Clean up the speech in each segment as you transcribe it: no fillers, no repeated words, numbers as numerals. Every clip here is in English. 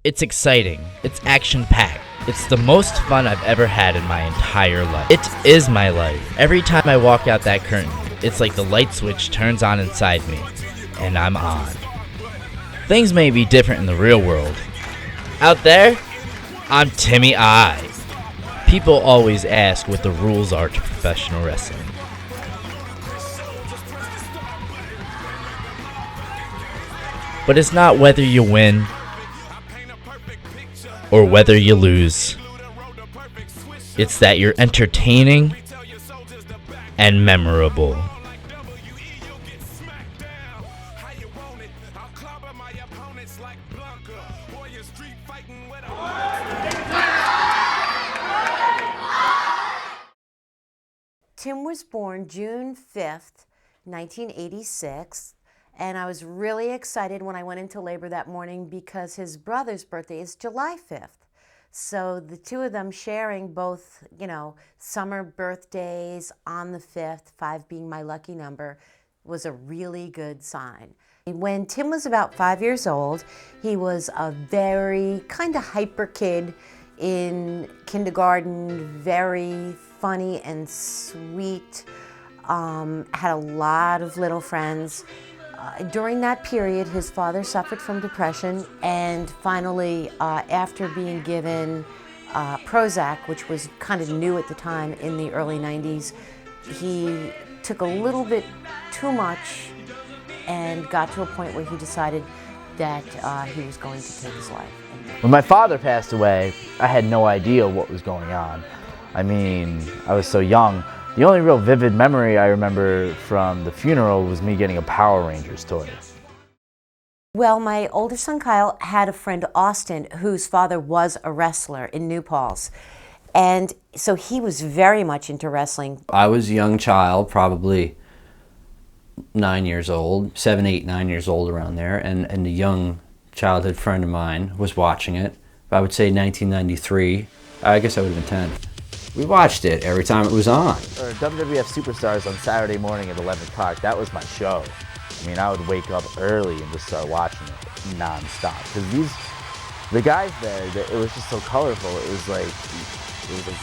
It's exciting. It's action-packed. It's the most fun I've ever had in my entire life. It is my life. Every time I walk out that curtain, it's like the light switch turns on inside me, and I'm on. Things may be different in the real world. Out there, I'm Timmy Aiight. People always ask what the rules are to professional wrestling. But it's not whether you win or whether you lose. It's that you're entertaining and memorable. Tim was born June 5th, 1986, and I was really excited when I went into labor that morning because his brother's birthday is July 5th. So the two of them sharing both, summer birthdays on the 5th, 5 being my lucky number, was a really good sign. When Tim was about 5 years old, he was a very kind of hyper kid in kindergarten, very funny and sweet, had a lot of little friends. During that period, his father suffered from depression, and finally, after being given Prozac, which was kind of new at the time in the early 90s, he took a little bit too much and got to a point where he decided that he was going to take his life. When my father passed away, I had no idea what was going on. I mean, I was so young. The only real vivid memory I remember from the funeral was me getting a Power Rangers toy. Well, my older son Kyle had a friend, Austin, whose father was a wrestler in New Paltz. And so he was very much into wrestling. I was a young child, probably 9 years old, 7, 8, 9 years old around there, and a young childhood friend of mine was watching it. I would say 1993, I guess I would have been 10. We watched it every time it was on. Or WWF Superstars on Saturday morning at 11 o'clock, that was my show. I mean, I would wake up early and just start watching it non-stop. Because the guys there, it was just so colorful. It was like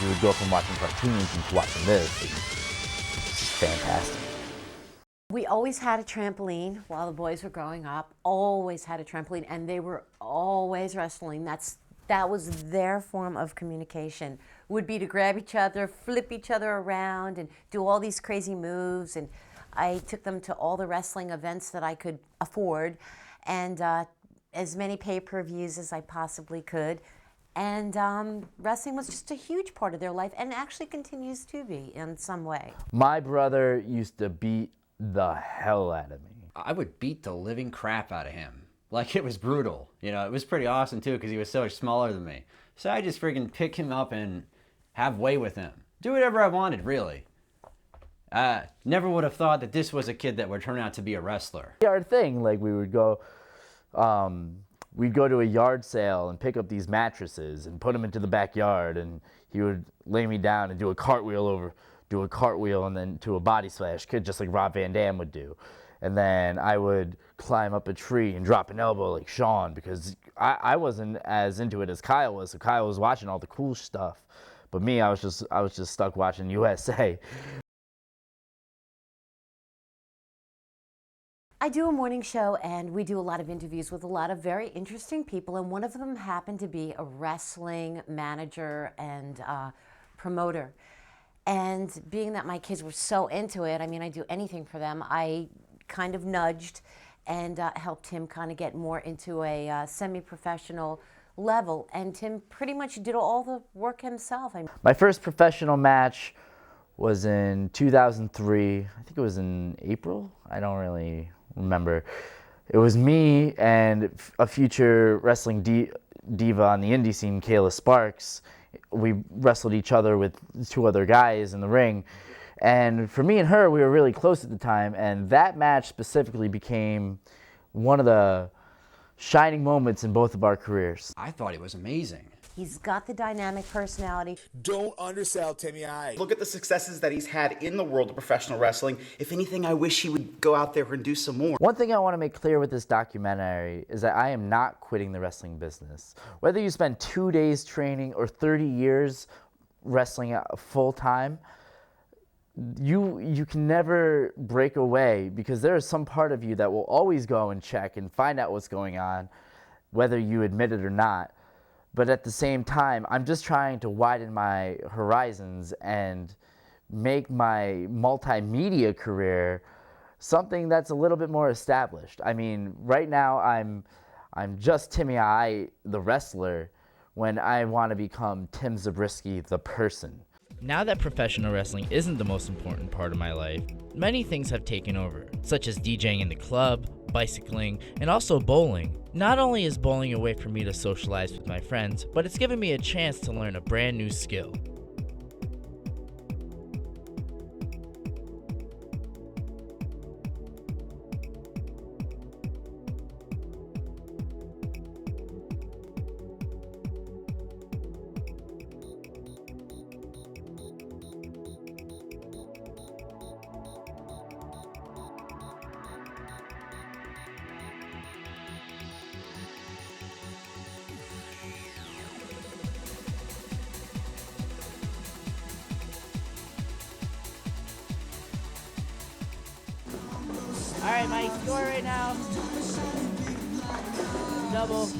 you would go from watching cartoons into watching this. It's just fantastic. We always had a trampoline while the boys were growing up, always had a trampoline, and they were always wrestling. That was their form of communication, would be to grab each other, flip each other around, and do all these crazy moves. And I took them to all the wrestling events that I could afford, and as many pay-per-views as I possibly could. And wrestling was just a huge part of their life, and actually continues to be in some way. My brother used to beat the hell out of me. I would beat the living crap out of him. Like, it was brutal. It was pretty awesome, too, because he was so much smaller than me. So I just freaking pick him up and have way with him. Do whatever I wanted, really. Never would have thought that this was a kid that would turn out to be a wrestler. Our thing, like we'd go to a yard sale and pick up these mattresses and put them into the backyard, and he would lay me down and do a cartwheel and then to a body splash, just like Rob Van Dam would do. And then I would climb up a tree and drop an elbow like Sean, because I wasn't as into it as Kyle was. So Kyle was watching all the cool stuff, but me, I was just stuck watching USA. I do a morning show, and we do a lot of interviews with a lot of very interesting people, and one of them happened to be a wrestling manager and promoter. And being that my kids were so into it, I mean, I do anything for them, I kind of nudged and helped him kind of get more into a semi-professional level. And Tim pretty much did all the work himself. My first professional match was in 2003. I think it was in April. I don't really remember. It was me and a future wrestling diva on the indie scene, Kayla Sparks. We wrestled each other with 2 other guys in the ring. And for me and her, we were really close at the time, and that match specifically became one of the shining moments in both of our careers. I thought he was amazing. He's got the dynamic personality. Don't undersell Timmy Aiitt. Look at the successes that he's had in the world of professional wrestling. If anything, I wish he would go out there and do some more. One thing I want to make clear with this documentary is that I am not quitting the wrestling business. Whether you spend 2 days training or 30 years wrestling full time, you can never break away, because there is some part of you that will always go and check and find out what's going on, whether you admit it or not. But at the same time, I'm just trying to widen my horizons and make my multimedia career something that's a little bit more established. I mean, right now I'm just Timmy Aiitt, the wrestler, when I want to become Tim Zabriskie, the person. Now that professional wrestling isn't the most important part of my life, many things have taken over, such as DJing in the club, bicycling, and also bowling. Not only is bowling a way for me to socialize with my friends, but it's given me a chance to learn a brand new skill. All right, my score right now, double.